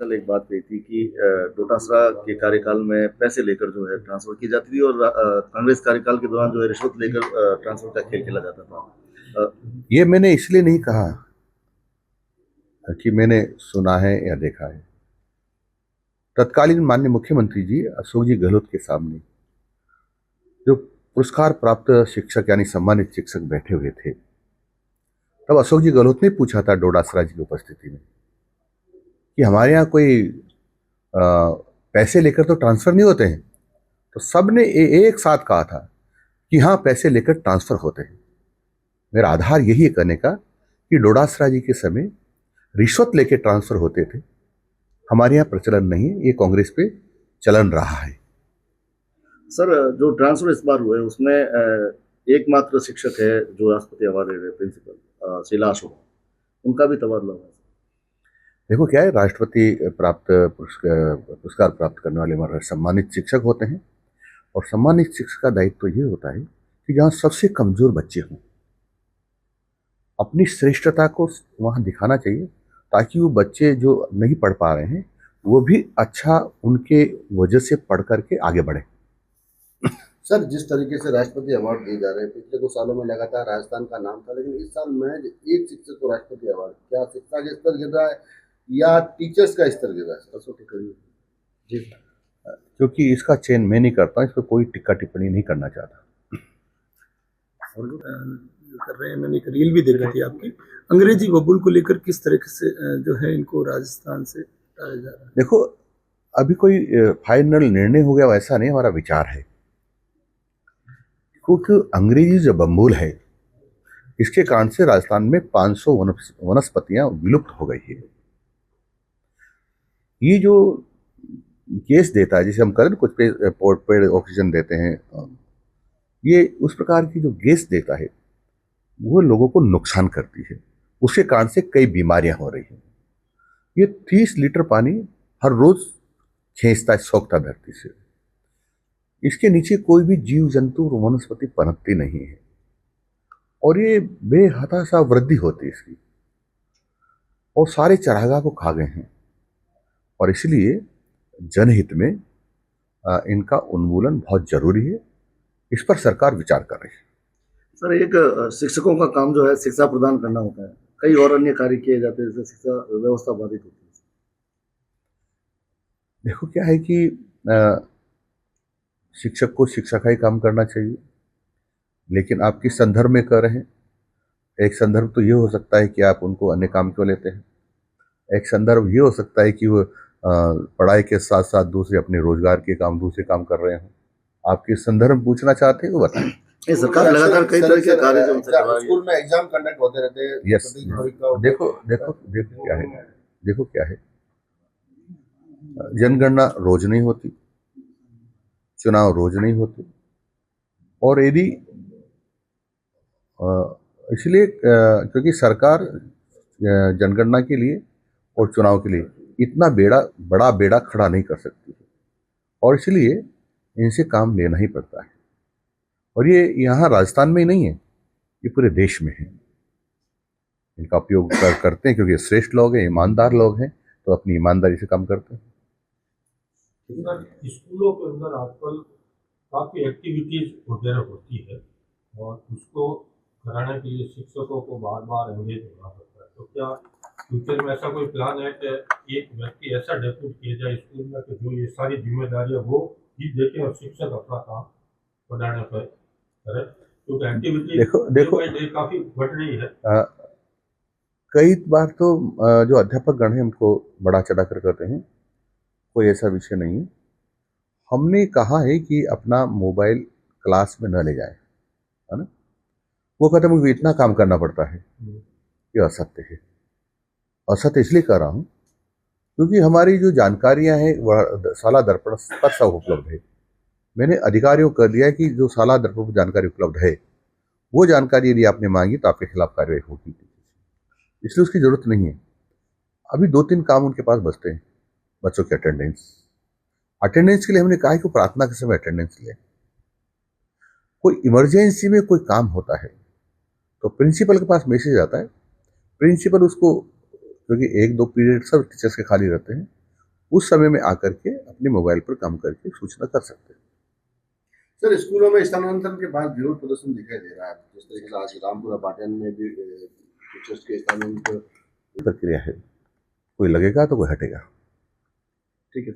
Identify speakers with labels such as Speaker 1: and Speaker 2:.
Speaker 1: कल एक बात कही थी कि डोटासरा के कार्यकाल में पैसे लेकर जो है ट्रांसफर की जाती थी और कांग्रेस कार्यकाल के दौरान जो है रिश्वत लेकर ट्रांसफर का खेल खेला जाता था।
Speaker 2: ये मैंने इसलिए नहीं कहा कि मैंने सुना है या देखा है। तत्कालीन माननीय मुख्यमंत्री जी अशोक जी गहलोत के सामने जो पुरस्कार प्राप्त शिक्षक यानी सम्मानित शिक्षक बैठे हुए थे, तब अशोक जी गहलोत ने पूछा था डोडासरा जी की उपस्थिति में कि हमारे यहाँ कोई पैसे लेकर तो ट्रांसफर नहीं होते हैं। तो सबने एक साथ कहा था कि हाँ, पैसे लेकर ट्रांसफर होते हैं। मेरा आधार यही है कहने का कि डोडासरा जी के समय रिश्वत लेके ट्रांसफर होते थे। हमारे यहाँ प्रचलन नहीं है, ये कांग्रेस पे चलन रहा है।
Speaker 1: सर, जो ट्रांसफर इस बार हुए उसमें एकमात्र शिक्षक है जो राष्ट्रपति अवार्ड रहे प्रिंसिपल शीला अशोक, उनका भी तबादला हुआ।
Speaker 2: देखो क्या है, राष्ट्रपति प्राप्त पुरस्कार प्राप्त करने वाले हमारे सम्मानित शिक्षक होते हैं, और सम्मानित शिक्षक का दायित्व तो ये होता है कि जहाँ सबसे कमजोर बच्चे हों, अपनी श्रेष्ठता को वहाँ दिखाना चाहिए, ताकि वो बच्चे जो नहीं पढ़ पा रहे हैं वो भी अच्छा उनके वजह से पढ़ करके आगे बढ़े।
Speaker 3: सर, जिस तरीके से राष्ट्रपति अवार्ड दिए जा रहे हैं, पिछले कुछ सालों में लगातार राजस्थान का नाम था, लेकिन इस साल महज एक शिक्षक को राष्ट्रपति अवार्ड, क्या शिक्षा का स्तर गिर रहा है या टीचर्स का स्तर गिर रहा है? कसौटी करिए जी।
Speaker 2: क्योंकि इसका चयन मैं नहीं करता, इस पर कोई टिक्का टिप्पणी नहीं करना चाहता।
Speaker 4: और कर रहे हैं, मैंने एक रील भी देखी थी आपकी, अंग्रेजी बबुल को लेकर किस तरीके से जो है इनको राजस्थान से हटाया जा रहा है।
Speaker 2: देखो, अभी कोई फाइनल निर्णय हो गया वैसा नहीं, हमारा विचार है। क्योंकि अंग्रेजी जो बम्बुल है, इसके कारण से राजस्थान में 500 वनस्पतियां विलुप्त हो गई है। ये जो गैस देता है, जिसे हम करें कुछ पेड़ ऑक्सीजन देते हैं, ये उस प्रकार की जो गैस देता है वो लोगों को नुकसान करती है। उसके कारण से कई बीमारियां हो रही हैं। ये 30 लीटर पानी हर रोज खींचता है, सोखता धरती से। इसके नीचे कोई भी जीव जंतु और वनस्पति पनपती नहीं है, और ये बेहताशा वृद्धि होती है इसकी, और सारे चरागाह को खा गए हैं। और इसलिए जनहित में इनका उन्मूलन बहुत जरूरी है। इस पर सरकार विचार कर रही है।
Speaker 1: सर, एक शिक्षकों का काम जो है शिक्षा प्रदान करना होता है, कई और अन्य कार्य किए जाते हैं जिससे शिक्षा व्यवस्था बाधित होती है।
Speaker 2: देखो क्या है कि शिक्षक को शिक्षा का ही काम करना चाहिए, लेकिन आप किस संदर्भ में कर रहे हैं। एक संदर्भ तो ये हो सकता है कि आप उनको अन्य काम क्यों लेते हैं। एक संदर्भ ये हो सकता है कि वो पढ़ाई के साथ साथ दूसरे अपने रोजगार के काम, दूसरे काम कर रहे हो। आप किस संदर्भ में पूछना चाहते हैं वो बताएं।
Speaker 1: सरकार लगातार कई तरह के कार्य जो
Speaker 3: स्कूल में एग्जाम कंडक्ट होते रहते हैं।
Speaker 2: यस, देखो देखो देखो क्या है, देखो क्या है, जनगणना रोज नहीं होती, चुनाव रोज नहीं होते, और यदि इसलिए क्योंकि सरकार जनगणना के लिए और चुनाव के लिए इतना बड़ा बेड़ा खड़ा नहीं कर सकती है, और इसलिए इनसे काम लेना ही पड़ता है। और ये यहाँ राजस्थान में ही नहीं है, ये पूरे देश में है। इनका उपयोग करते हैं क्योंकि श्रेष्ठ लोग हैं, ईमानदार लोग हैं, तो अपनी ईमानदारी से काम करते हैं।
Speaker 5: स्कूलों के अंदर आजकल काफ़ी एक्टिविटीज वगैरह होती है, और उसको कराने के लिए शिक्षकों को बार बार एंगेज होना पड़ता है। तो क्या फ्यूचर में ऐसा कोई प्लान है कि एक व्यक्ति ऐसा डेप्यूट किया जाए स्कूल में कि जो ये सारी जिम्मेदारियां वो ही देखे और शिक्षक अपना काम पढ़ाने पर करे? क्योंकि एक्टिविटी
Speaker 2: देखो
Speaker 5: काफ़ी बढ़ रही है।
Speaker 2: कई बार तो जो अध्यापक गण हैं उनको बड़ा चढ़ा कर करते हैं, कोई ऐसा विषय नहीं है। हमने कहा है कि अपना मोबाइल क्लास में न ले जाए, है ना। वो कहते हैं मुझे इतना काम करना पड़ता है, ये असत्य है। असत्य इसलिए कर रहा हूँ क्योंकि हमारी जो जानकारियां हैं वह साला दर्पण पर सब उपलब्ध है। मैंने अधिकारियों को कर दिया है कि जो साला दर्पण पर जानकारी उपलब्ध है, वो जानकारी यदि आपने मांगी तो आपके खिलाफ कार्रवाई होगी, इसलिए उसकी जरूरत नहीं है। अभी 2-3 काम उनके पास बचते हैं। बच्चों की अटेंडेंस के लिए हमने कहा है कि प्रार्थना के समय अटेंडेंस ले। कोई इमरजेंसी में कोई काम होता है तो प्रिंसिपल के पास मैसेज आता है, प्रिंसिपल उसको, क्योंकि 1-2 पीरियड सब टीचर्स के खाली रहते हैं, उस समय में आकर के अपने मोबाइल पर काम करके सूचना कर सकते हैं।
Speaker 3: सर स्कूलों में स्थानांतरण के बाद विरोध प्रदर्शन दिखाई दे रहा है, जिस तरीके से आज रामपुरा पाटन में भी टीचर्स के स्थानांतरण
Speaker 2: प्रक्रिया है, कोई लगेगा तो कोई हटेगा।
Speaker 1: ठीक है।